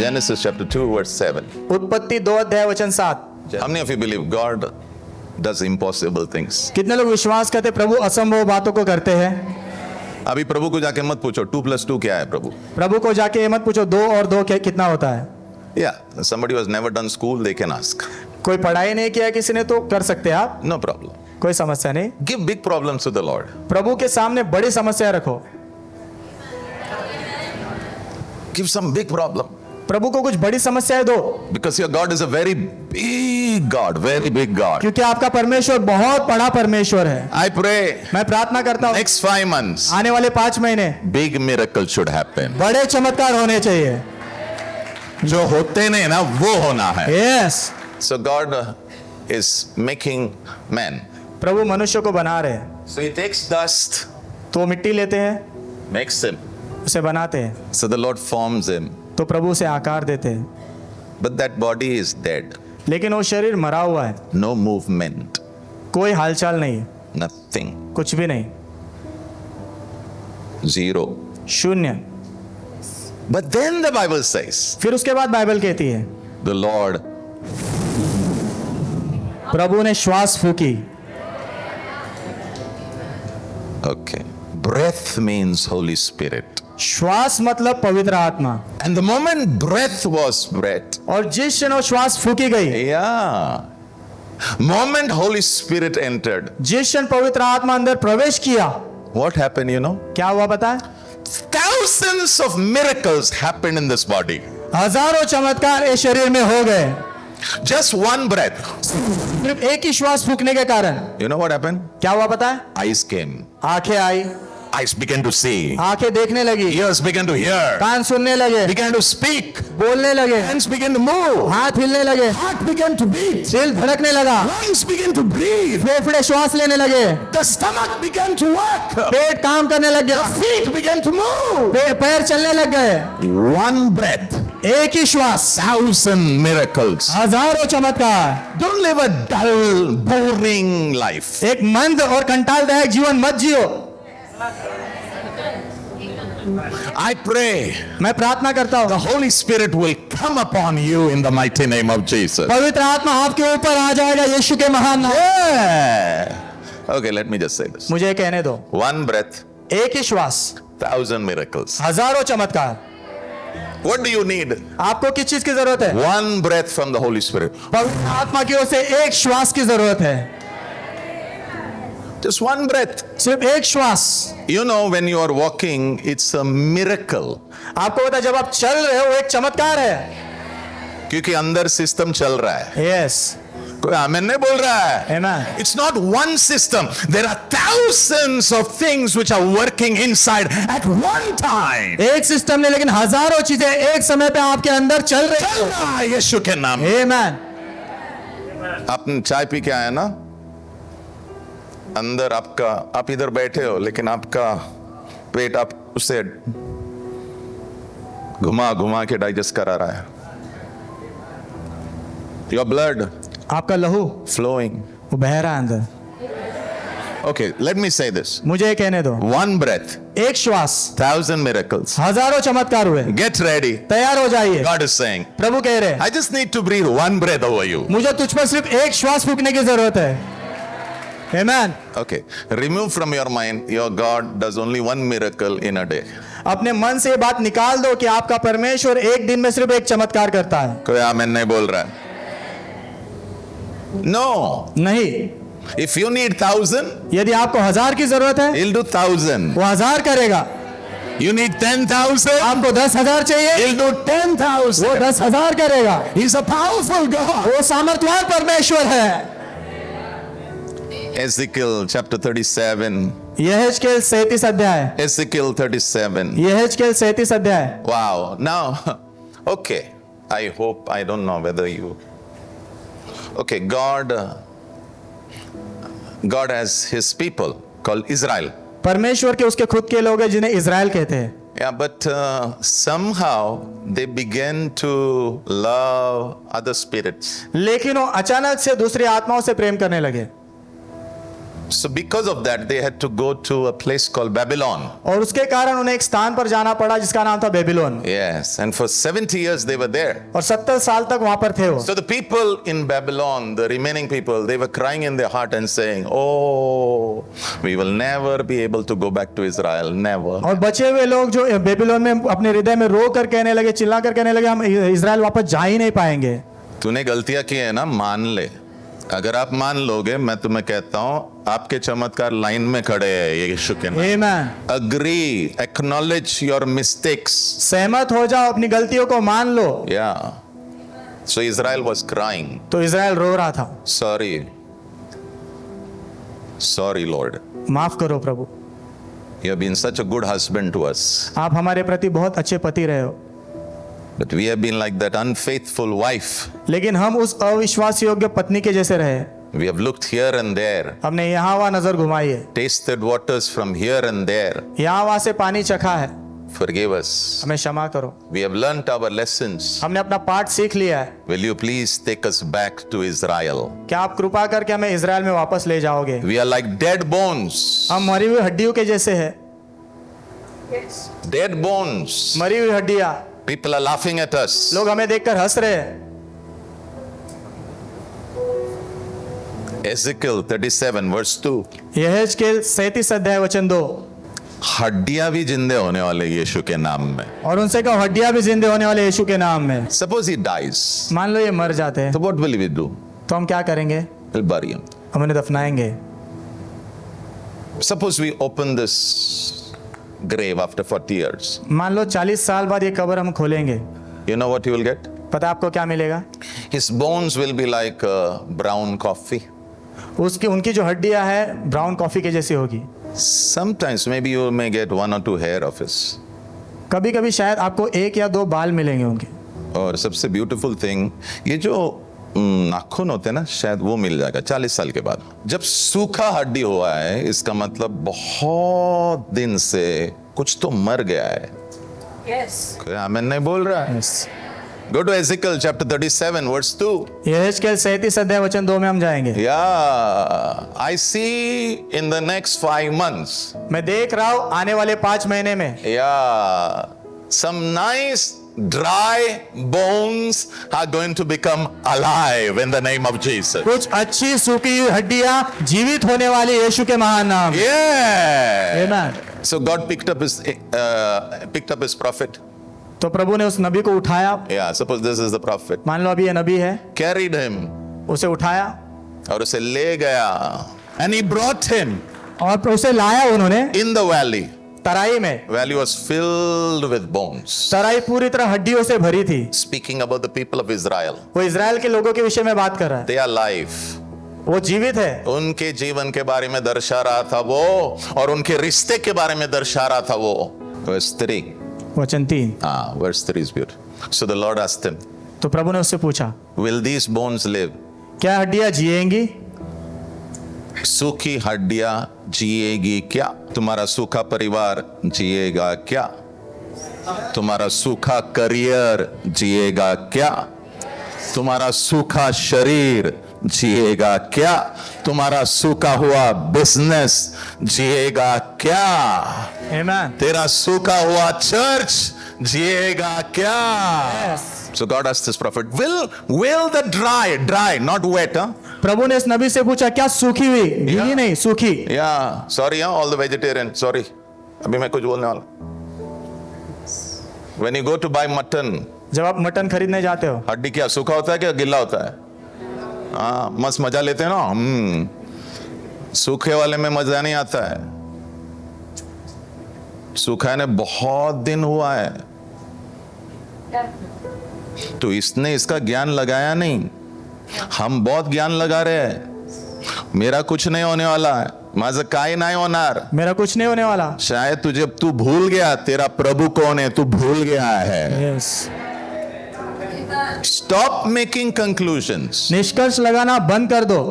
Genesis chapter 2 verse 7. उत्पत्ति 2 अध्याय वचन 7। How many of you believe God does impossible things? कितने लोग विश्वास करते प्रभु असंभव बातों को करते हैं? अभी प्रभु को जाके मत पूछो 2 + 2 क्या है प्रभु. प्रभु को जाके ये मत पूछो 2 और 2 कितना होता है. Yeah, somebody who has never done school, they can ask. कोई पढ़ाई नहीं किया किसी ने तो कर सकते हैं आप, No problem. कोई समस्या नहीं. Give big problems to the Lord. प्रभु के सामने बड़ी समस्या रखो. Give some big problem. प्रभु को कुछ बड़ी समस्याएं दो. Because your God is a very big God, very big God. क्योंकि आपका परमेश्वर बहुत बड़ा परमेश्वर है. I pray मैं प्रार्थना करता हूँ next 5 months, आने वाले 5 महीने big miracle should happen. बड़े चमत्कार होने चाहिए. जो होते नहीं ना वो होना है. Yes. So God is making man. प्रभु मनुष्य को बना रहे हैं. So he takes dust, तो मिट्टी लेते हैं, makes him. उसे बनाते हैं. So the Lord forms him. तो प्रभु उसे आकार देते हैं. But that body is dead. लेकिन वो शरीर मरा हुआ है. No movement. कोई हालचाल नहीं, Nothing. कुछ भी नहीं, 0. शून्य. But then the Bible says, फिर उसके बाद बाइबल कहती है the Lord, प्रभु ने श्वास फूकी. okay. Breath means Holy Spirit. श्वास मतलब पवित्र आत्मा. And the moment breath was breath, और जिस क्षण वो श्वास फूकी गई, yeah. Moment Holy Spirit entered, जिस क्षण पवित्र आत्मा अंदर प्रवेश किया, what happened, you know? क्या हुआ पता है? Thousands of miracles happened in this body. हजारों चमत्कार इस शरीर में हो गए. Just one breath. सिर्फ एक ही श्वास फूकने के कारण. You know what happened? क्या हुआ पता है? Eyes came. आंखें आई, Eyes began to see. आंखें देखने लगी, Ears began to hear. कान सुनने लगे, Began to speak. बोलने लगे, Hands began to move. हाथ हिलने लगे, Heart began to beat. दिल धड़कने लगा, Lungs began to breathe. फेफड़े श्वास लेने लगे, The stomach began to work. पेट काम करने लग गया, Feet began to move. पैर चलने लग गए. One breath. एक ही श्वास, 1,000 miracles. हजारों चमत्कार. Don't live a dull, boring life. एक मंद और कंटालदायक जीवन मत जियो. I pray मैं प्रार्थना करता the हूँ Holy Spirit will come upon you in the mighty name of Jesus. पवित्र आत्मा आपके ऊपर आ जाएगा यीशु के महान नाम. Yeah. Okay, let me just say this. मुझे कहने दो, One breath, एक ही श्वास, 1,000 miracles. हजारों चमत्कार. What do you need? आपको किस चीज की जरूरत है? One breath from the Holy Spirit. पवित्र आत्मा की ओर से एक श्वास की जरूरत है. Just one breath. सिर्फ एक श्वास. You know, when you are walking, it's a miracle. आपको पता है जब आप चल रहे हो एक चमत्कार है. क्योंकि अंदर सिस्टम चल रहा है. यस. कोई आमीन नहीं बोल रहा है. Amen. It's not one system. There are thousands of things which are working inside at one time. एक सिस्टम नहीं लेकिन हजारों चीजें एक समय पे आपके अंदर चल रही चल रहा है यीशु के नाम में. है. Amen. आपने चाय पी के आया ना, अंदर आपका, आप इधर बैठे हो लेकिन आपका पेट आप उसे घुमा घुमा के डाइजेस्ट करा रहा है. Your blood आपका लहू flowing. वो बह रहा है अंदर. Okay, let me say this. मुझे ये कहने दो, One breath, एक श्वास, 1,000 miracles. हजारों चमत्कार हुए. Get ready. तैयार हो जाइए. God is saying, प्रभु कह रहे हैं I just need to breathe one breath over you. मुझे तुझ पर सिर्फ एक श्वास फूकने की जरूरत है. Amen. Okay, remove from your mind, your God does only one miracle in a day. अपने मन से ये बात निकाल दो कि आपका परमेश्वर एक दिन में सिर्फ एक चमत्कार करता है. कोई आमीन नहीं बोल रहा है. No. नहीं. If you need 1,000, यदि आपको 1000 की जरूरत है he'll do 1,000. वो 1000 करेगा. You need 10,000, आपको 10,000 चाहिए he'll do वो 10,000. 10,000 करेगा. He's a powerful God. वो सामर्थ्यवान परमेश्वर है. Ezekiel chapter 37. यहेजकेल 37 अध्याय. Ezekiel 37. यहेजकेल 37 अध्याय. Wow. Now, okay. I hope, I don't know whether you. Okay, God has his people called Israel. परमेश्वर के उसके खुद के लोग हैं जिन्हें इज़राइल कहते हैं. Yeah, but somehow they began to love other spirits. लेकिन वो अचानक से दूसरी आत्माओं से प्रेम करने लगे. So because of that, they had to go to a place called Babylon. और उसके कारण उन्हें एक स्थान पर जाना पड़ा जिसका नाम था Babylon. Yes, and for 70 years they were there. और 70 साल तक वहां पर थे वो। So the people in Babylon, the remaining people, they were crying in their heart and saying, "Oh, we will never be able to go back to Israel, never." और बचे हुए लोग जो बेबीलोन में अपने हृदय में रो कर कहने लगे, चिल्ला कर कहने लगे, हम इजराइल वापस जा ही नहीं पाएंगे। तूने गलतियां की है ना, मान ले। अगर आप मान लोगे, मैं तुम्हें कहता हूं, आपके चमत्कार लाइन में खड़े हैं यीशु के नाम। आमीन। Agree, acknowledge your mistakes. सहमत हो जाओ, अपनी गलतियों को मान लो। Yeah. So Israel was crying. तो इजराइल रो रहा था, Sorry. Sorry, Lord. माफ करो प्रभु, You have been such a good husband to us. आप हमारे प्रति बहुत अच्छे पति रहे हो, But we have been like that unfaithful wife. लेकिन हम उस अविश्वास योग्य पत्नी के जैसे रहे। We have looked here and there, हमने यहाँ वहाँ नजर घुमाई है, tasted waters from here and there. यहाँ वहाँ से पानी चखा है, Forgive us. हमें क्षमा करो। We have learnt our lessons. हमने अपना पाठ सीख लिया है, Will you please take us back to Israel? क्या आप कृपा करके हमें इजराइल में वापस ले जाओगे? We are like dead bones. हम मरी हुई हड्डियों के जैसे है, Dead bones. मरी हुई हड्डियां। People are laughing at us. लोग हमें देखकर हंस रहे हैं। Ezekiel 37 verse 2. यहेजकेल 37 अध्याय वचन 2। हड्डियां भी जिंदे होने वाले यीशु के नाम में। और उनसे कहो हड्डियां भी जिंदे होने वाले यीशु के नाम में। Suppose he dies. मान लो ये मर जाते हैं, So what will we do? तो हम क्या करेंगे? We'll bury him. हम उन्हें दफनाएंगे। Suppose we open this grave after 40 years. मान लो 40 साल बाद ये कब्र हम खोलेंगे, You know what you will get? पता है आपको क्या मिलेगा? His bones will be like brown coffee. उनकी जो हड्डियां है ब्राउन कॉफी के जैसी होगी। Sometimes maybe you may get 1 or 2 hair of his. कभी कभी शायद आपको 1 या 2 बाल मिलेंगे उनके। और सबसे ब्यूटीफुल थिंग, ये जो नाखून होते हैं ना, शायद वो मिल जाएगा 40 साल के बाद। जब सूखा हड्डी हुआ है, इसका मतलब बहुत दिन से कुछ तो मर गया है। Yes. कोई आमीन नहीं बोल रहा है? Go to Ezekiel chapter 37 verse 2. यहेजकेल 37 अध्याय वचन 2 में हम जाएंगे। Yeah, I see in the next 5 months. मैं देख रहा हूँ आने वाले 5 महीने में Yeah, some nice dry bones are going to become alive in the name of Jesus. कुछ अच्छी सूखी हुई हड्डियां जीवित होने वाली यीशु के महान नाम। Yeah. आमीन। So God picked up his prophet. तो प्रभु ने उस नबी को उठाया, Yeah, suppose this is the prophet. मान लो अभी ये नबी है, Carried him उसे उठाया और उसे ले गया. And he brought him और उसे लाया उन्होंने in the valley. तराई में। Valley was filled with bones. तराई पूरी तरह हड्डियों से भरी थी। Speaking about the people of Israel. वो इजराइल के लोगों के विषय में बात कर रहा है, They are alive. वो जीवित है। उनके जीवन के बारे में दर्शा रहा था वो, और उनके रिश्ते के बारे में दर्शा रहा था वो। Verse 3. वचन 3। Verse 3 is beautiful. So the Lord asked him, तो प्रभु ने उससे पूछा, will these bones live? क्या हड्डियां जिएंगी? सूखी हड्डियां जिएगी क्या? तुम्हारा सूखा परिवार जिएगा क्या? तुम्हारा सूखा करियर जिएगा क्या? तुम्हारा सूखा शरीर जिएगा क्या? तुम्हारा सूखा हुआ बिजनेस जिएगा क्या? आमीन। तेरा सूखा हुआ चर्च जिएगा क्या? Yes. So God asked this prophet, will the dry, not wet, huh? प्रभु ने इस नबी से पूछा, क्या सूखी हुई? गीली नहीं, सूखी। Yeah, sorry, huh? All the vegetarian, sorry. अभी मैं कुछ बोलने वाला। When you go to buy mutton, जब आप मटन खरीदने जाते हो, हड्डी क्या सूखा होता है क्या गिल्ला होता है? हाँ, मस्त मजा लेते हैं ना। सूखे वाले में मजा नहीं आता है। सूखा ने बहुत दिन हुआ है, तो इसने इसका ज्ञान लगाया नहीं। हम बहुत ज्ञान लगा रहे हैं। मेरा कुछ नहीं होने वाला है, माझं काय नाही होणार। मेरा कुछ नहीं होने वाला। शायद तुझे तू भूल गया तेरा प्रभु कौन है, तू भूल गया है। Yes. Stop making conclusions. निष्कर्ष लगाना बंद कर दो।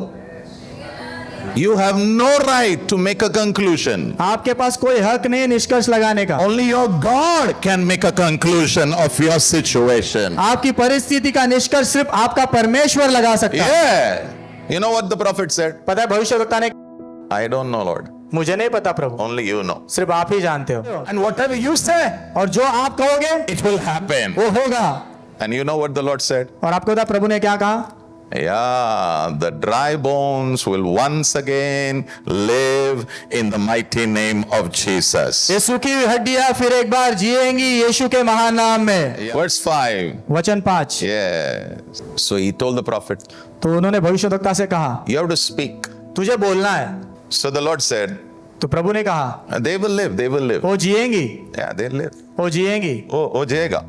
You have no right to make a conclusion. आपके पास कोई हक नहीं निष्कर्ष लगाने का। Only your God can make a conclusion of your situation. आपकी परिस्थिति का निष्कर्ष सिर्फ आपका परमेश्वर लगा सकता है। Yeah. You know what the prophet said? पता है भविष्यवक्ता ने, I don't know, Lord. मुझे नहीं पता प्रभु, Only you know. सिर्फ आप ही जानते हो। And whatever you say, और जो आप कहोगे it will happen. वो होगा। And you know what the Lord said? और आपको पता प्रभु ने क्या कहा? Yeah, the dry bones will once again live in the mighty name of Jesus. ये सूखी हुई हड्डियां फिर एक बार जिएंगी यीशु के महान नाम में। Verse 5. वचन 5। Yes. So he told the prophet, तो उन्होंने भविष्यद्वक्ता से कहा, you have to speak. तुझे बोलना है। So the Lord said, तो प्रभु ने कहा, they will live, they will live. वो जिएंगी, Yeah, they'll live. वो जिएंगी, Oh, जाएगा.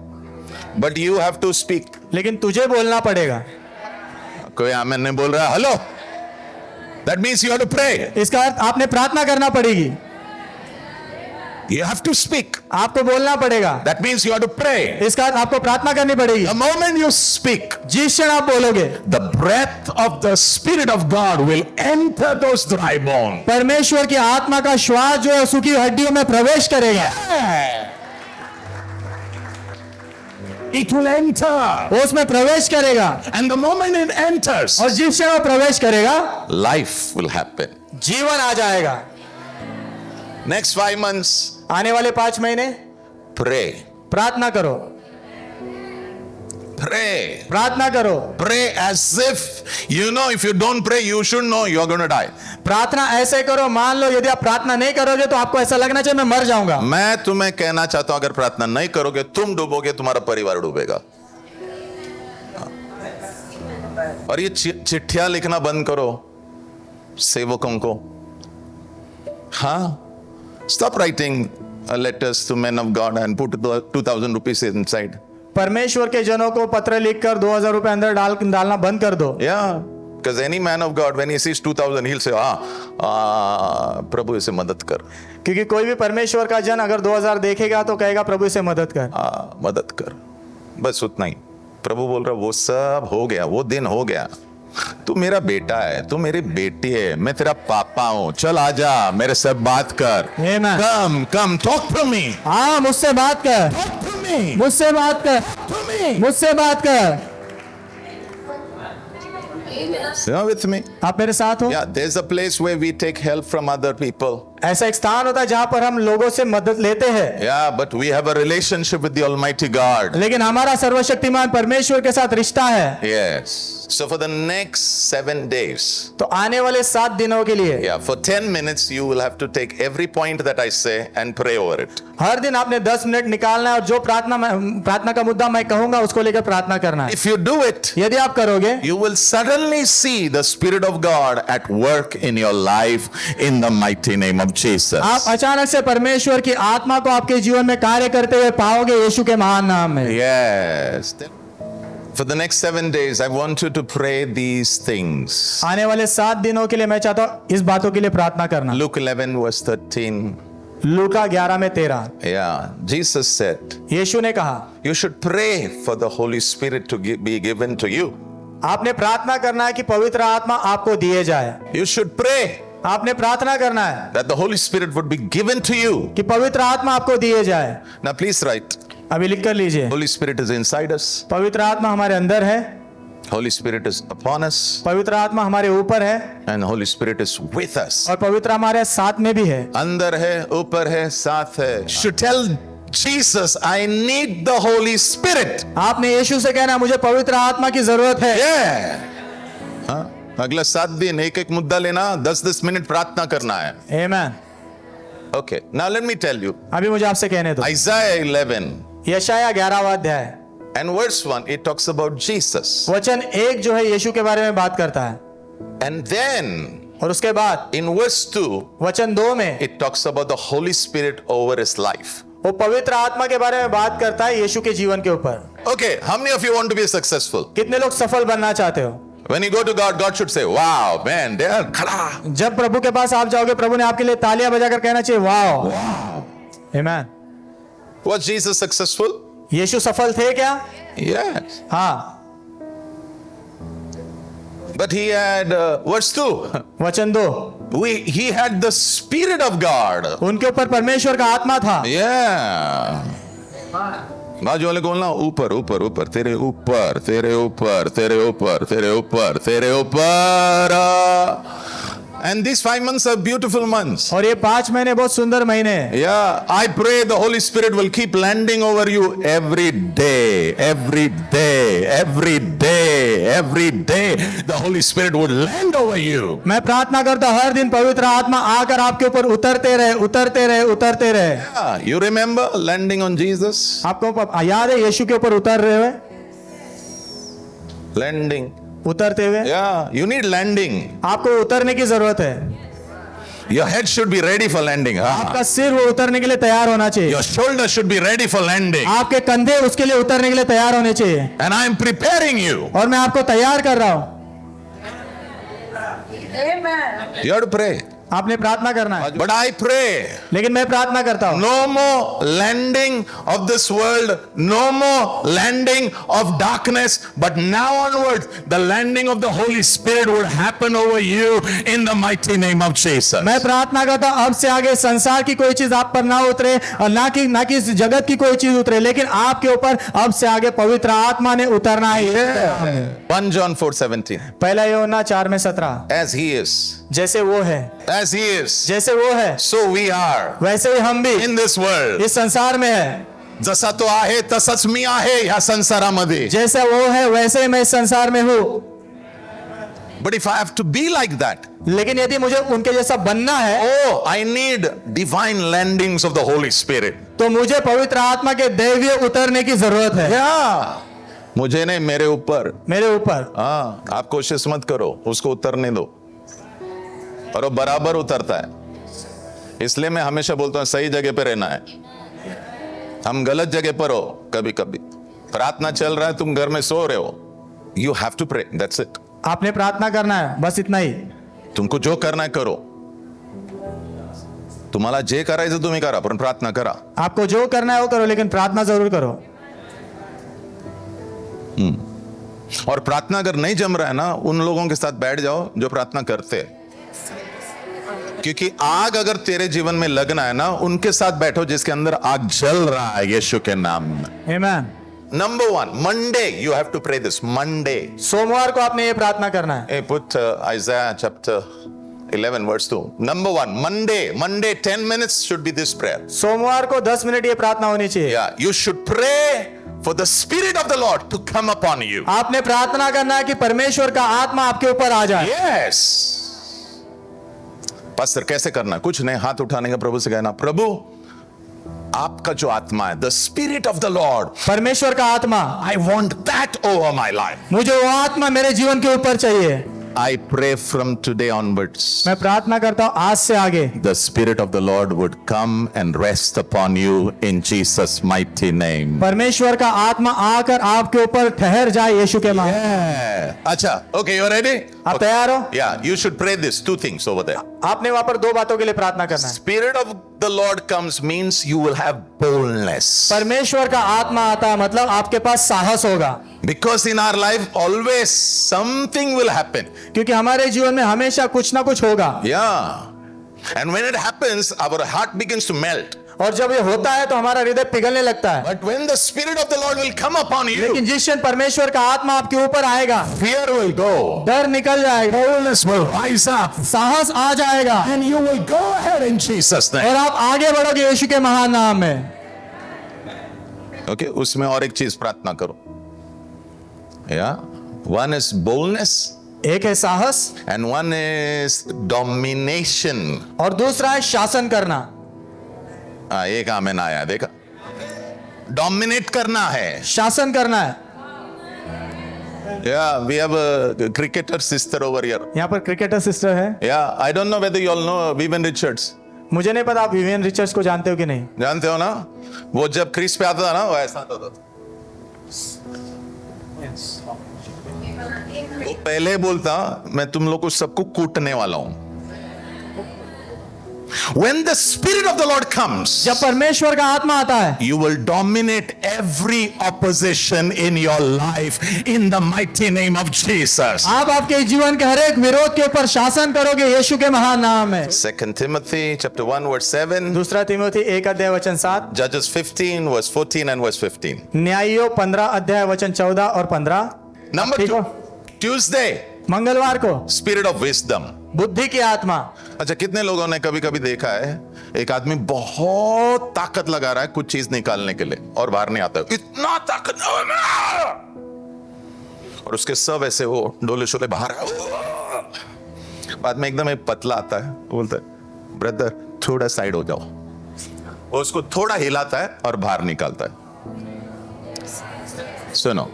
But you have to speak. लेकिन तुझे बोलना पड़ेगा। कोई आमेन नहीं बोल रहा, hello? That means you have to pray. इसका अर्थ आपने प्रार्थना करना पड़ेगी, You have to speak. आपको बोलना पड़ेगा। That means you have to pray. इसका अर्थ आपको प्रार्थना करनी पड़ेगी। The moment you speak, जिस क्षण आप बोलोगे, the breath of the Spirit of God will enter those dry bones. परमेश्वर की आत्मा का श्वास जो है सूखी हड्डियों में प्रवेश करेगा। It will enter. वो उसमें प्रवेश करेगा, And the moment it enters, और जिस क्षण वो प्रवेश करेगा, life will happen. जीवन आ जाएगा। Next 5 months, आने वाले 5 महीने pray. प्रार्थना करो, Pray. प्रार्थना करो। Pray as if, you know, if you don't pray, you should know you're going to die. प्रार्थना ऐसे करो, मान लो यदि आप प्रार्थना नहीं करोगे तो आपको ऐसा लगना चाहिए मैं मर जाऊंगा। मैं तुम्हें कहना चाहता हूं, अगर प्रार्थना नहीं करोगे तुम डूबोगे, तुम्हारा परिवार डूबेगा। और ये चिट्ठियां लिखना बंद करो सेवकों को। हाँ, stop writing letters to men of God and put 2,000 rupees inside. परमेश्वर के जनों को पत्र लिखकर 2,000 रुपए अंदर डालना बंद कर दो। Yeah, because any man of God when he sees 2,000 he'll say, प्रभु इसे मदद कर। क्योंकि कोई भी परमेश्वर का जन अगर 2,000 देखेगा तो कहेगा प्रभु इसे मदद कर। मदद कर, बस उतना ही। प्रभु बोल रहा वो सब हो गया, वो दिन हो गया। तू मेरा बेटा है, तू मेरी बेटी है, मैं तेरा पापा हूं, चल आजा मेरे से बात कर। Amen. Come talk to me. हाँ, मुझसे बात कर, Talk to me. मुझसे बात कर, To me. मुझसे बात कर। You're with me? आप मेरे साथ हो? Yeah, there's a place where we take help from other people. ऐसा एक स्थान होता है जहां पर हम लोगों से मदद लेते हैं। Yeah, but we have a relationship with the Almighty God. लेकिन हमारा सर्वशक्तिमान परमेश्वर के साथ रिश्ता है। Yes. So for the next 7 days, तो आने वाले 7 दिनों के लिए yeah, for 10 minutes you will have to take every point that I say and pray over it. हर दिन आपने 10 मिनट निकालना है और जो प्रार्थना का मुद्दा मैं कहूंगा उसको लेकर प्रार्थना करना है। If you do it, यदि आप करोगे, you will suddenly see the Spirit of God at work in your life in the mighty name of Jesus. आप अचानक से परमेश्वर की आत्मा को आपके जीवन में कार्य करते हुए पाओगे यीशु के महान नाम में। Yes. For the next 7 days, I want you to pray these things. आने वाले 7 दिनों के लिए मैं चाहता हूँ इस बातों के लिए प्रार्थना करना। Luke 11 verse 13. लूका 11 में 13 Yeah, Jesus said, यीशु ने कहा, you should pray for the Holy Spirit to be given to you. आपने प्रार्थना करना है कि पवित्र आत्मा आपको दिए जाए। You should pray आपने प्रार्थना करना है that the Holy Spirit would be given to you. कि पवित्र आत्मा आपको दिए जाए। Now please write. अभी लिख कर लीजिए, Holy Spirit is inside us. पवित्र आत्मा हमारे अंदर है, Holy Spirit is upon us. पवित्र आत्मा हमारे ऊपर है, And Holy Spirit is with us. और पवित्र हमारे साथ में भी है। अंदर है, ऊपर है, साथ है. Should tell Jesus, I need the Holy Spirit. आपने यीशु से कहना मुझे पवित्र आत्मा की जरूरत है। Yeah. हाँ? अगला 7 दिन एक एक मुद्दा लेना, 10-10 मिनट प्रार्थना करना है। आमेन। Okay. Now let me tell you. अभी मुझे आपसे कहने दो, Isaiah 11 यशाया 11वां अध्याय and verse 1, it talks about Jesus. वचन 1 जो है यीशु के बारे में बात करता है, And then और उसके बाद in verse 2, वचन 2 में it talks about the Holy Spirit over his life. वो पवित्र आत्मा के बारे में बात करता है यीशु के जीवन के ऊपर। Okay, how many of you want to be successful? कितने लोग सफल बनना चाहते हो? When you go to God, God should say, wow, man, they are khada. जब प्रभु के पास आप जाओगे, प्रभु ने आपके लिए तालियां बजाकर कहना चाहिए wow. Amen. Was Jesus successful? यीशु सफल थे क्या? Yes. हाँ। But he had, verse 2, वचन 2, he had the Spirit of God. उनके ऊपर परमेश्वर का आत्मा था। Yeah. बाजू वाले को बोलना, ऊपर ऊपर ऊपर, तेरे ऊपर, तेरे ऊपर, तेरे ऊपर, तेरे ऊपर, तेरे ऊपर। And these 5 months are beautiful months. और ये 5 महीने बहुत सुंदर महीने हैं। Yeah, I pray the Holy Spirit will keep landing over you every day, every day, every day, every day. The Holy Spirit would land over you. मैं प्रार्थना करता हूं हर दिन पवित्र आत्मा आकर आपके ऊपर उतरते रहे, उतरते रहे, उतरते रहे। Yeah, you remember landing on Jesus? आपको याद है यीशु के ऊपर उतर रहे हुए, Landing. उतरते हुए? Yeah, you need landing. आपको उतरने की जरूरत है। Your head should be ready for landing. आपका सिर वो उतरने के लिए तैयार होना चाहिए। Your shoulders should be ready for landing. आपके कंधे उसके लिए उतरने के लिए तैयार होने चाहिए। And I am preparing you. और मैं आपको तैयार कर रहा हूं। You have to pray. आपने प्रार्थना करना है। But I pray. लेकिन मैं प्रार्थना करता हूं No more landing of this world, no more landing of darkness, but now onwards, the landing of the Holy Spirit will happen over you in the mighty name of Jesus. मैं प्रार्थना करता हूं अब से आगे संसार की कोई चीज आप पर ना उतरे और ना कि इस जगत की कोई चीज उतरे, लेकिन आपके ऊपर अब से आगे पवित्र आत्मा ने उतरना है। 1 John 4:17. पहला यूहन्ना 4:17, As he is, जैसे वो है, as he is, जैसे वो है so we are वैसे ही हम भी in this world. इस संसार में है। जसा तो आहे तसंच मी आहे ह्या संसारामध्ये. जैसा वो है वैसे ही मैं इस संसार में हूँ। But if I have to be like that, लेकिन यदि मुझे उनके जैसा बनना है, oh, I need divine landings of the Holy Spirit. तो मुझे पवित्र आत्मा के दैवीय उतरने की जरूरत है। Yeah. मुझे नहीं, मेरे ऊपर। मेरे ऊपर। हाँ, आप कोशिश मत करो, उसको उतरने दो, और वो बराबर उतरता है। इसलिए मैं हमेशा बोलता हूं सही जगह पे रहना है। हम गलत जगह पर हो कभी कभी। प्रार्थना चल रहा है, तुम घर में सो रहे हो, you have to pray, that's it. आपने प्रार्थना करना है, बस इतना ही। तुमको जो करना है करो, तुम्हाला जे करायचं तुम्ही करा, पण प्रार्थना करा। आपको जो करना है वो करो, लेकिन प्रार्थना जरूर करो। और प्रार्थना अगर नहीं जम रहा है ना, उन लोगों के साथ बैठ जाओ जो प्रार्थना करते हैं, क्योंकि आग अगर तेरे जीवन में लगना है ना, उनके साथ बैठो जिसके अंदर आग जल रहा है यीशु के नाम में। आमीन। Number 1, Monday, you have to pray this. Monday. सोमवार को आपने ये प्रार्थना करना है। Hey, put Isaiah chapter 11 verse 2. Number 1, Monday 10 minutes should be this prayer. सोमवार को 10 मिनट ये प्रार्थना होनी चाहिए। Yeah, you should pray for the Spirit of the Lord to come upon you. आपने प्रार्थना करना है कि परमेश्वर का आत्मा आपके ऊपर आ जाए। Yes. पास्टर कैसे करना? कुछ नहीं, हाथ उठाने का, प्रभु से कहना, प्रभु आपका जो आत्मा है, the spirit of the Lord, परमेश्वर का आत्मा, I want that over my life. मुझे वो आत्मा मेरे जीवन के ऊपर चाहिए। I pray from today onwards, मैं प्रार्थना करता हूं आज से आगे the Spirit of the Lord would come and rest upon you in Jesus' mighty name. परमेश्वर का आत्मा आकर आपके ऊपर ठहर जाए यीशु के नाम। Yeah. अच्छा, okay, you ready? आप तैयार हो? Yeah, you should pray this, 2 things over there. आपने वहां पर 2 बातों के लिए प्रार्थना करना है। Spirit of the Lord comes means you will have boldness. परमेश्वर का आत्मा आता है मतलब आपके पास साहस होगा। Because in our life always something will happen. क्योंकि हमारे जीवन में हमेशा कुछ ना कुछ होगा। Yeah. And when it happens, our heart begins to melt. और जब ये होता है तो हमारा हृदय पिघलने लगता है। But when the Spirit of the Lord will come upon you, लेकिन जिस क्षण परमेश्वर का आत्मा आपके ऊपर आएगा, fear will go. डर निकल जाएगा, Boldness will rise up. साहस आ जाएगा, And you will go ahead in Jesus' name. और आप आगे बढ़ोगे यीशु के महान नाम में। Okay, उसमें और एक चीज प्रार्थना करो। Yeah. One is boldness. एक है साहस And one is domination. और दूसरा है शासन करना। एक आमेन आया, देखा? डोमिनेट करना है। शासन करना है। Yeah, we have a cricketer sister over here. यहाँ पर क्रिकेटर सिस्टर है। Yeah, I don't know whether you all know Vivian Richards. मुझे नहीं पता आप विवियन रिचर्ड्स को जानते हो कि नहीं। जानते हो ना? वो जब क्रीज पे आता था ना, वो ऐसा आता था। वो पहले बोलता, मैं तुम लोग को सबको कूटने वाला हूं। When the Spirit of the Lord comes, जब परमेश्वर का आत्मा आता है, you will dominate every opposition in your life in the mighty name of Jesus. आप आपके जीवन के हर एक विरोध के ऊपर शासन करोगे यीशु के महान नाम में। 2 Timothy chapter 1 verse 7, दूसरा तीमुथी 1 अध्याय वचन 7, Judges 15 verse 14 and verse 15. न्यायियों 15 अध्याय वचन 14 और 15। Number ठीक 2, हो? Tuesday, मंगलवार को Spirit of wisdom. बुद्धि की आत्मा। अच्छा, कितने लोगों ने कभी कभी देखा है एक आदमी बहुत ताकत लगा रहा है कुछ चीज निकालने के लिए और बाहर नहीं आता है, इतना ताकत, और उसके सब ऐसे वो डोले शोले बाहर है। बाद में एकदम एक पतला आता है, बोलता है ब्रदर थोड़ा साइड हो जाओ, वो उसको थोड़ा हिलाता है और बाहर निकालता है। सुनो,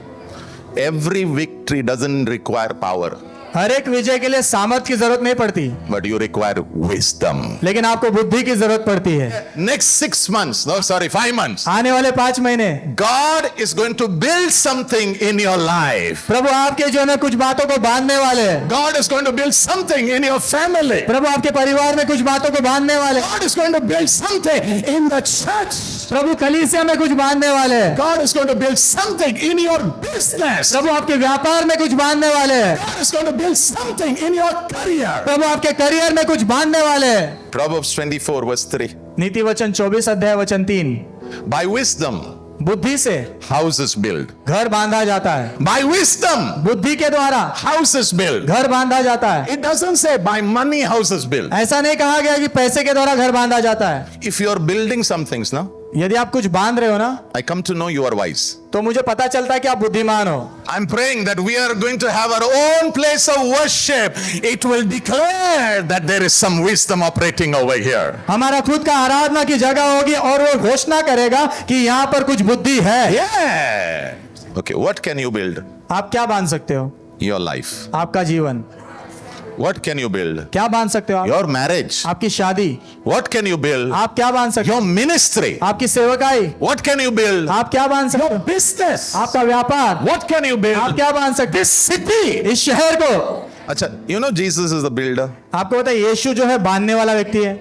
every victory doesn't require power, हर एक विजय के लिए सामर्थ की जरूरत नहीं पड़ती, बट यू रिक्वायर विजडम। लेकिन आपको बुद्धि की जरूरत पड़ती है। Next 6 months, no, sorry, 5 months, आने वाले 5 महीने God is going to build something in your life. प्रभु आपके जीवन में कुछ बातों को बांधने वाले हैं। God is going to build something in your family. प्रभु आपके परिवार में कुछ बातों को बांधने वाले हैं। God is going to build something in the church. प्रभु कलीसिया में कुछ बांधने वाले हैं। God is going to build something in your business. प्रभु आपके व्यापार में कुछ बांधने वाले हैं। God is going to build something in your career. प्रभु आपके करियर में कुछ बांधने वाले हैं। Proverbs 24 verse 3. नीति वचन 24 अध्याय वचन 3। By wisdom, बुद्धि से houses build. घर बांधा जाता है। By wisdom, बुद्धि के द्वारा houses build. घर बांधा जाता है। It doesn't say by money houses build. ऐसा नहीं कहा गया कि पैसे के द्वारा घर बांधा जाता है। If you are building some things, no, यदि आप कुछ बांध रहे हो ना, I come to know you are wise. तो मुझे पता चलता है कि आप बुद्धिमान हो। I'm praying that we are going to have our own place of worship. It will declare that there is some wisdom operating over here. हमारा खुद का आराधना की जगह होगी और वो घोषणा करेगा कि यहाँ पर कुछ बुद्धि है। Yeah. Okay, what can you build? आप क्या बांध सकते हो? Your life. आपका जीवन। What can you build? क्या बांध सकते हो आप? Your marriage. आपकी शादी। What can you build? आप क्या बांध सकते हो? Your ministry. आपकी सेवकाई। What can you build? आप क्या बांध सकते हो? Business. आपका व्यापार। What can you आप build? क्या बांध सकते This city. हो? इस शहर को। अच्छा, you know Jesus is the builder. आपको पता है यीशु जो है बांधने वाला व्यक्ति है।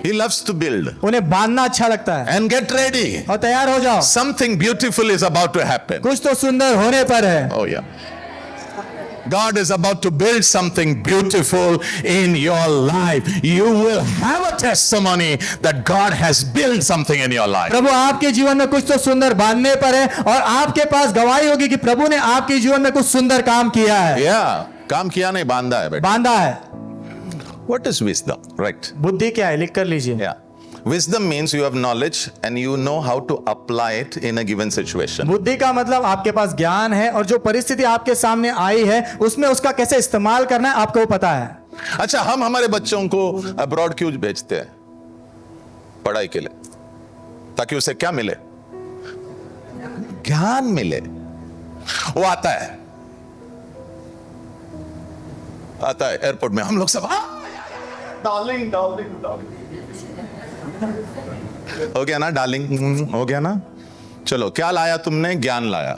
He loves to build. उन्हें बांधना अच्छा लगता है। And get ready. और तैयार हो जाओ, Something beautiful is about to happen. कुछ तो सुंदर होने पर है। Oh yeah. God is about to build something beautiful in your life. You will have a testimony that God has built something in your life. प्रभु आपके जीवन में कुछ तो सुंदर बांधने पर है और आपके पास गवाही होगी कि प्रभु ने आपके जीवन में कुछ सुंदर काम किया है। Yeah. काम किया नहीं, बांधा है बेटा. बांधा है। What is wisdom? Right. बुद्धि क्या है? लिख कर लीजिए। Yeah. Wisdom means you have knowledge and you know how to apply it in a given situation. बुद्धि का मतलब आपके पास ज्ञान है और जो परिस्थिति आपके सामने आई है उसमें उसका कैसे इस्तेमाल करना है आपको पता है। अच्छा, हम हमारे बच्चों को अब्रॉड क्यों भेजते हैं? पढ़ाई के लिए, ताकि उसे क्या मिले? ज्ञान मिले। वो आता है एयरपोर्ट में, हम लोग सब डार्लिंग डार्लिंग डार्लिंग, हो गया ना डार्लिंग, हो गया ना? चलो, क्या लाया तुमने? ज्ञान लाया।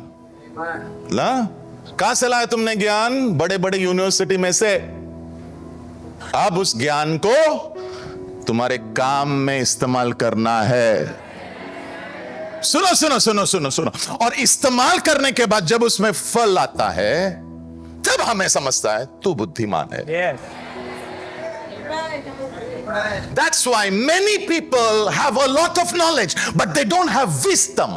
ला? कहां से लाया तुमने ज्ञान? बड़े बड़े यूनिवर्सिटी में से। अब उस ज्ञान को तुम्हारे काम में इस्तेमाल करना है। सुनो सुनो सुनो सुनो सुनो, और इस्तेमाल करने के बाद जब उसमें फल आता है तब हमें समझता है तू बुद्धिमान है। That's why many people have a lot of knowledge, but they don't have wisdom.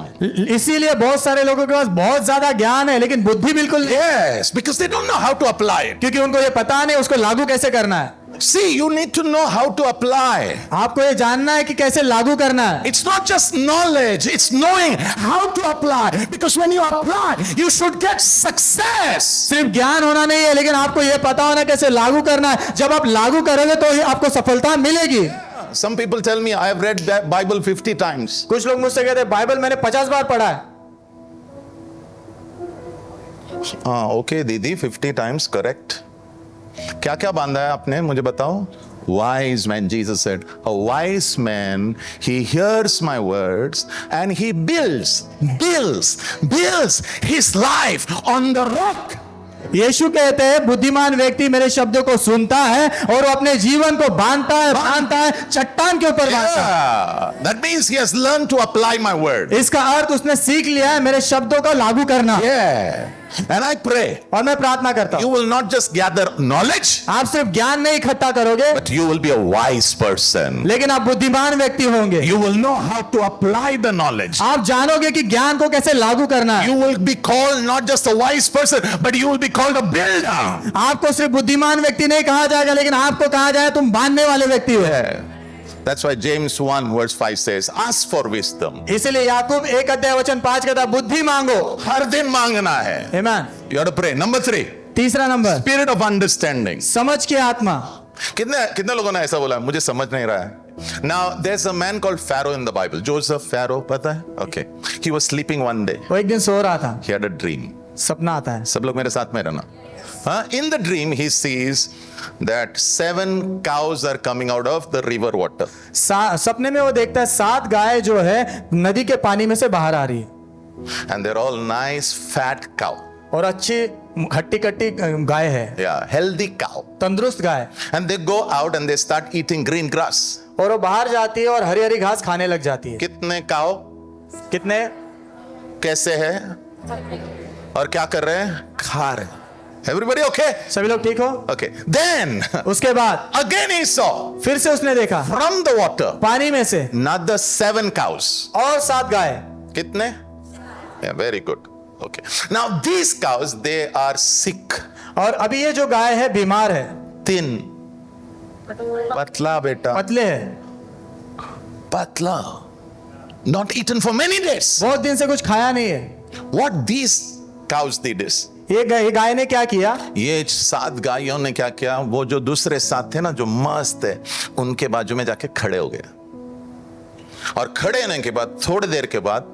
इसीलिए बहुत सारे लोगों के पास बहुत ज्यादा ज्ञान है लेकिन बुद्धि बिल्कुल नहीं, Yes, because they don't know how to apply it. क्योंकि उनको ये पता नहीं उसको लागू कैसे करना है। See, you need to know how to apply. आपको ये जानना है कि कैसे लागू करना है। It's not just knowledge, it's knowing how to apply. Because when you apply, you should get success. सिर्फ ज्ञान होना नहीं है लेकिन आपको ये पता होना कैसे लागू करना है। जब आप लागू करोगे तो ही आपको सफलता मिलेगी। Some people tell me, I have read the Bible 50 times. कुछ लोग मुझसे कहते हैं बाइबल मैंने 50 बार पढ़ा है। Okay, दीदी, 50 times, correct. क्या क्या बांधा है आपने, मुझे बताओ। Wise man, Jesus said, a wise man, he hears my words and he builds his life on the rock. यीशु कहते हैं बुद्धिमान व्यक्ति मेरे शब्दों को सुनता है और वो अपने जीवन को बांधता है चट्टान के ऊपर बांधता है। Yeah, that means he has learned to apply my word. इसका अर्थ उसने सीख लिया है मेरे शब्दों का लागू करना। Yeah. And I pray और मैं प्रार्थना करता you हूँ will not just gather knowledge, आप सिर्फ ज्ञान नहीं इकट्ठा करोगे, but you will be a wise person. लेकिन आप बुद्धिमान व्यक्ति होंगे। You will know how to apply the knowledge. आप जानोगे कि ज्ञान को कैसे लागू करना है। You will be called not just a wise person, but you will be called a builder. आपको सिर्फ बुद्धिमान व्यक्ति नहीं कहा जाएगा, लेकिन आपको कहा जाए तुम बांधने वाले व्यक्ति हो। That's why James 1 verse 5 says, ask for wisdom. इसलिए याकूब 1:5 कहता बुद्धि मांगो। हर दिन मांगना है। आमीन। You have to pray. Number 3, तीसरा नंबर, spirit of understanding. समझ की आत्मा। कितने लोगों ने ऐसा बोला मुझे समझ नहीं रहा है? Now there's a man called Pharaoh in the Bible. Joseph Pharaoh, पता है? Okay. He was sleeping one day. वो एक दिन सो रहा था, He had a dream. सपना आता है। सब लोग मेरे साथ में रहना। In the dream he sees that 7 cows are coming out of the river water. सपने में वो देखता है 7 गाय जो है नदी के पानी में से बाहर आ रही है, And they're all nice fat cow. और अच्छी खट्टी खट्टी गाय है, Yeah, healthy cow. तंदुरुस्त गाय। And they go out and they start eating green grass. और वो बाहर जाती है और हरी हरी घास खाने लग जाती है। कितने cow? कितने? कैसे है? और क्या कर रहे हैं? खा रहे हैं। Everybody okay? सभी लोग ठीक हो? Okay. Then उसके बाद again he saw फिर से उसने देखा from the water पानी में से another 7 cows. और 7 गाय। कितने? Yeah, very good. Okay. Now these cows they are sick. और अभी ये जो गाय है बीमार है, Thin. पतला बेटा. पतले है, पतला. Not eaten for many days. बहुत दिन से कुछ खाया नहीं है। What these cows did is ये गाय ने क्या किया? ये 7 गायों ने क्या किया? वो जो दूसरे 7 थे ना जो मस्त है उनके बाजू में जाके खड़े हो गए, और खड़े होने के बाद थोड़ी देर के बाद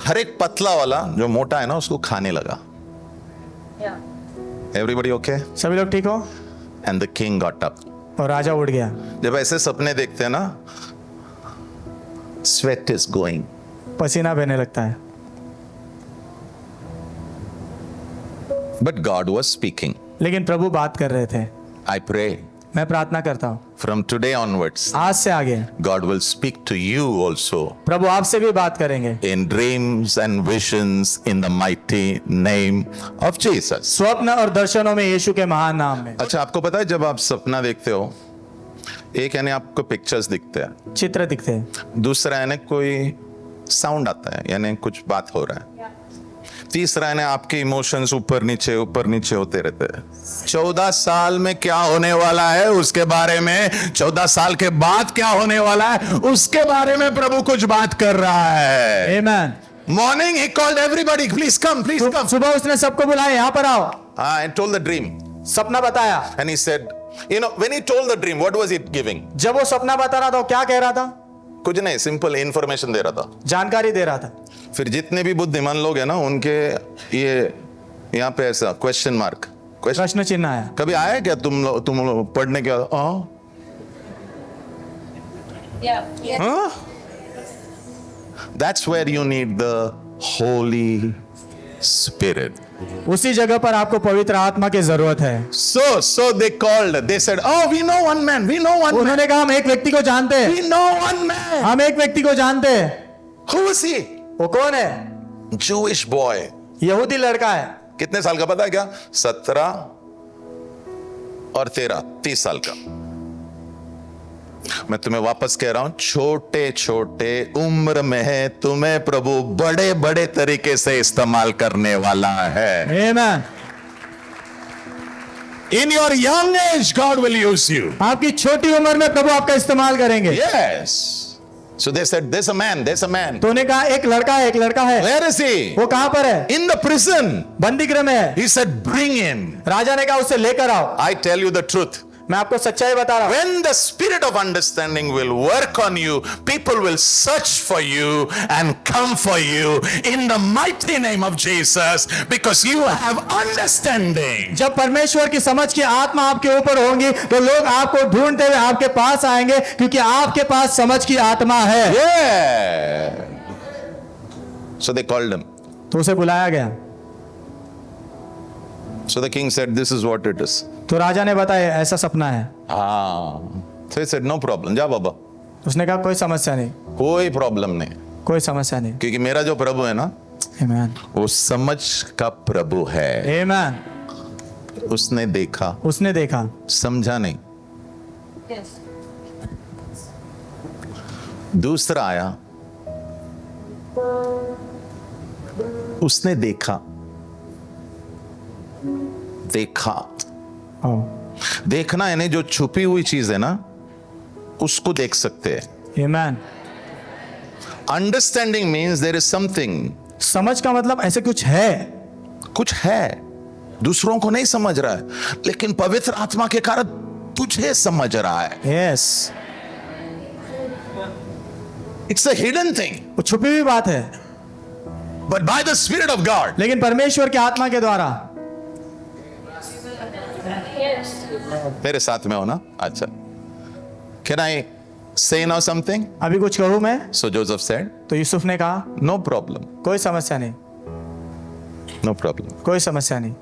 हर एक पतला वाला जो मोटा है ना उसको खाने लगा। Everybody okay? सभी लोग ठीक हो? And the king got up. और राजा उठ गया। जब ऐसे सपने देखते हैं ना, स्वेट इज गोइंग. पसीना बहने लगता है। But God was speaking. लेकिन प्रभु बात कर रहे थे। आई प्रे मैं प्रार्थना करता हूँ फ्रॉम टुडे ऑनवर्ड्स आज से आगे God will speak to you also प्रभु आपसे भी बात करेंगे in dreams and visions in the mighty name of Jesus. स्वप्न और दर्शनों में यीशु के महान नाम में। अच्छा, आपको पता है जब आप सपना देखते हो, एक यानी आपको पिक्चर्स दिखते हैं, चित्र दिखते हैं, दूसरा यानी कोई साउंड आता है यानी कुछ बात हो रहा है, तीसरा यानी आपके इमोशंस ऊपर नीचे होते रहते हैं। 14 साल में क्या होने वाला है उसके बारे में, 14 साल के बाद क्या होने वाला है उसके बारे में प्रभु कुछ बात कर रहा है। Amen. Morning he called everybody, please come, please come. सुबह उसने सबको बुलाया, यहाँ पर आओ। I told the dream सपना बताया। and he said, you know, when he told the dream, what was he giving? जब वो सपना बता रहा था, वो क्या कह रहा था? कुछ नहीं, सिंपल इंफॉर्मेशन दे रहा था, जानकारी दे रहा था। फिर जितने भी बुद्धिमान लोग हैं ना उनके ये यहाँ पे ऐसा क्वेश्चन मार्क, प्रश्न चिन्ह आया। कभी आया क्या तुम लोग पढ़ने के बाद that's where you need the Holy Spirit. उसी जगह पर आपको पवित्र आत्मा की जरूरत है। So they called, they said, oh, we know one man, we know one man, उन्होंने कहा हम एक व्यक्ति को जानते हैं, we know one man. हम एक व्यक्ति को जानते हैं। Who is he? वो कौन है? Jewish boy. यहूदी लड़का है। कितने साल का पता है क्या? 17 और 13, 30 साल का। मैं तुम्हें वापस कह रहा हूं, छोटे छोटे उम्र में है, तुम्हें प्रभु बड़े बड़े तरीके से इस्तेमाल करने वाला है। आमेन। In your young age, God will use you. आपकी छोटी उम्र में प्रभु आपका इस्तेमाल करेंगे। Yes. So they said, there's a man, there's a man. तो उन्होंने कहा एक लड़का है, एक लड़का है। Where is he? वो कहां पर है? In the prison. बंदी गृह में है। He said, bring him. राजा ने कहा उसे लेकर आओ। I tell you the truth. मैं आपको सच्चाई बता रहा हूं। When the spirit of understanding will work on you, people will search for you and come for you in the mighty name of Jesus, because you have understanding. जब परमेश्वर की समझ की आत्मा आपके ऊपर होंगी तो लोग आपको ढूंढते हुए आपके पास आएंगे, क्योंकि आपके पास समझ की आत्मा है। Yeah. So they called him. तो उसे बुलाया गया। So the king said, this is what it is. तो राजा ने बताया ऐसा सपना है। So he said, no problem. जा बाबा, उसने कहा कोई समस्या नहीं, कोई प्रॉब्लम नहीं, कोई समस्या नहीं, क्योंकि मेरा जो प्रभु है ना Amen. वो समझ का प्रभु है। Amen. उसने देखा, उसने देखा, समझा नहीं। Yes. दूसरा आया, उसने देखा, oh. देखना यानी जो छुपी हुई चीज है ना, उसको देख सकते हैं। Amen. Understanding means there is something, समझ का मतलब ऐसे कुछ है, कुछ है, दूसरों को नहीं समझ रहा है, लेकिन पवित्र आत्मा के कारण तुझे समझ रहा है। Yes, it's a hidden thing, वो छुपी हुई बात है, but by the spirit of God, लेकिन परमेश्वर की आत्मा के द्वारा। Yes. मेरे साथ में हो ना? अच्छा, कैन आई से नाउ समथिंग? अभी कुछ कहूं मैं? सो जोसेफ सेड, तो यूसुफ ने कहा, नो प्रॉब्लम, कोई समस्या नहीं, नो प्रॉब्लम, कोई समस्या नहीं,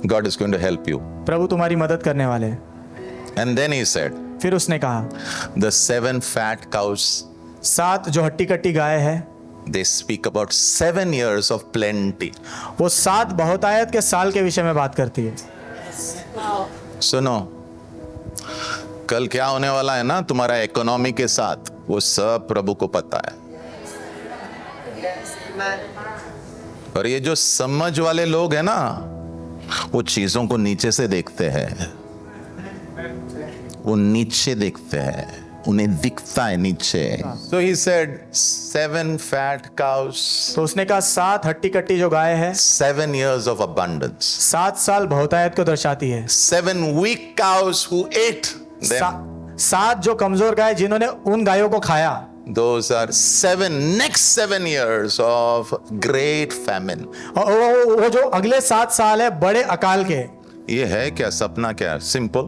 God is going to help you. प्रभु तुम्हारी मदद करने वाले हैं। एंड देन ही सेड, फिर उसने कहा, द 7 fat cows, 7 जो हट्टी कट्टी गाय है, they speak about 7 years of plenty. वो 7 बहुतायत के साल के विषय में बात करती है। सुनो, कल क्या होने वाला है ना तुम्हारा इकोनॉमी के साथ, वो सब प्रभु को पता है। और ये जो समझ वाले लोग हैं ना, वो चीजों को नीचे से देखते हैं, वो नीचे देखते हैं, उन्हें दिखता है नीचे। So he said 7 fat cows, तो उसने कहा 7 हट्टी कट्टी जो गाय है, 7 years of abundance, 7 साल बहुतायत को दर्शाती है। 7 weak cows who ate them. 7 जो कमजोर गाय जिन्होंने उन गायों को खाया, Those are 7 next 7 years of great famine. और वो जो अगले 7 साल है बड़े अकाल के। ये है क्या सपना? क्या सिंपल,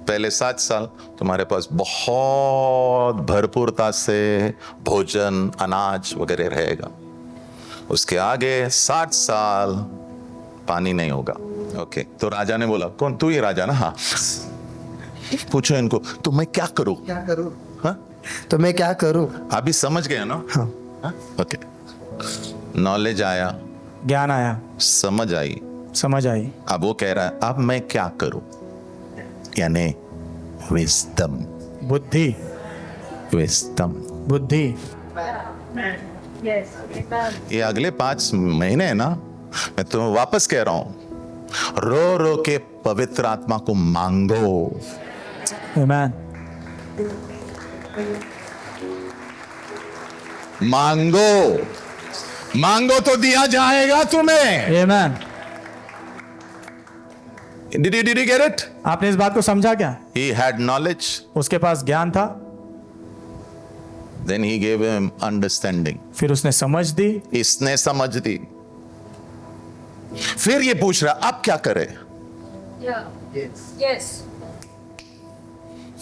पहले 7 साल तुम्हारे पास बहुत भरपूरता से भोजन, अनाज वगैरह रहेगा, उसके आगे 60 साल पानी नहीं होगा। ओके, तो राजा ने बोला, कौन तू? ये राजा ना? हाँ, पूछो इनको, तो मैं क्या करूं? हाँ? तो मैं क्या करूं? अभी समझ गए ना? हाँ? ओके, नॉलेज आया, ज्ञान आया, समझ आई, समझ आई। अब वो कह रहा है अब मैं क्या करूं, यानी विस्डम, बुद्धि, विस्डम। बुद्धि। Yes. Amen. ये अगले 5 महीने है ना, मैं तुम्हें वापस कह रहा हूं, रो रो के पवित्र आत्मा को मांगो। आमेन। मांगो, मांगो तो दिया जाएगा तुम्हें। आमेन। Did you get it? आपने इस बात को समझा क्या? He had knowledge, उसके पास ज्ञान था, then he gave him understanding. फिर उसने समझ दी, इसने समझ दी, फिर ये पूछ रहा अब क्या करे? Yeah. Yes.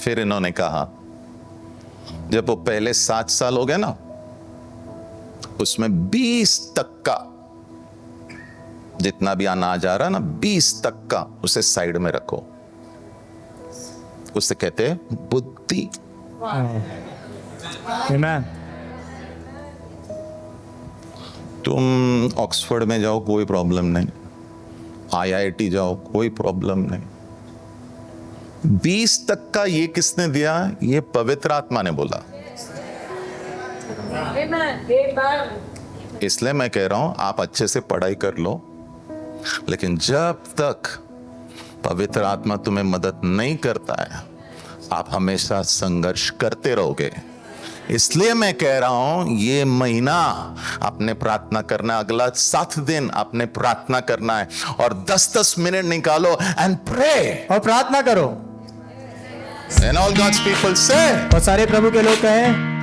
फिर इन्होंने कहा, जब वो पहले 7 साल हो गए ना, उसमें 20% का जितना भी अनाज आ रहा ना, 20% का उसे साइड में रखो। उसे कहते हैं बुद्धि। आमेन। तुम ऑक्सफोर्ड में जाओ, कोई प्रॉब्लम नहीं, IIT जाओ, कोई प्रॉब्लम नहीं। 20% का ये किसने दिया? ये पवित्र आत्मा ने बोला। Amen. Amen. इसलिए मैं कह रहा हूं आप अच्छे से पढ़ाई कर लो, लेकिन जब तक पवित्र आत्मा तुम्हें मदद नहीं करता है, आप हमेशा संघर्ष करते रहोगे। इसलिए मैं कह रहा हूं ये महीना आपने प्रार्थना करना है, अगला 7 दिन आपने प्रार्थना करना है, और 10-10 मिनट निकालो एंड प्रे, और प्रार्थना करो। एंड ऑल गॉड्स पीपल से, और सारे प्रभु के लोग कहें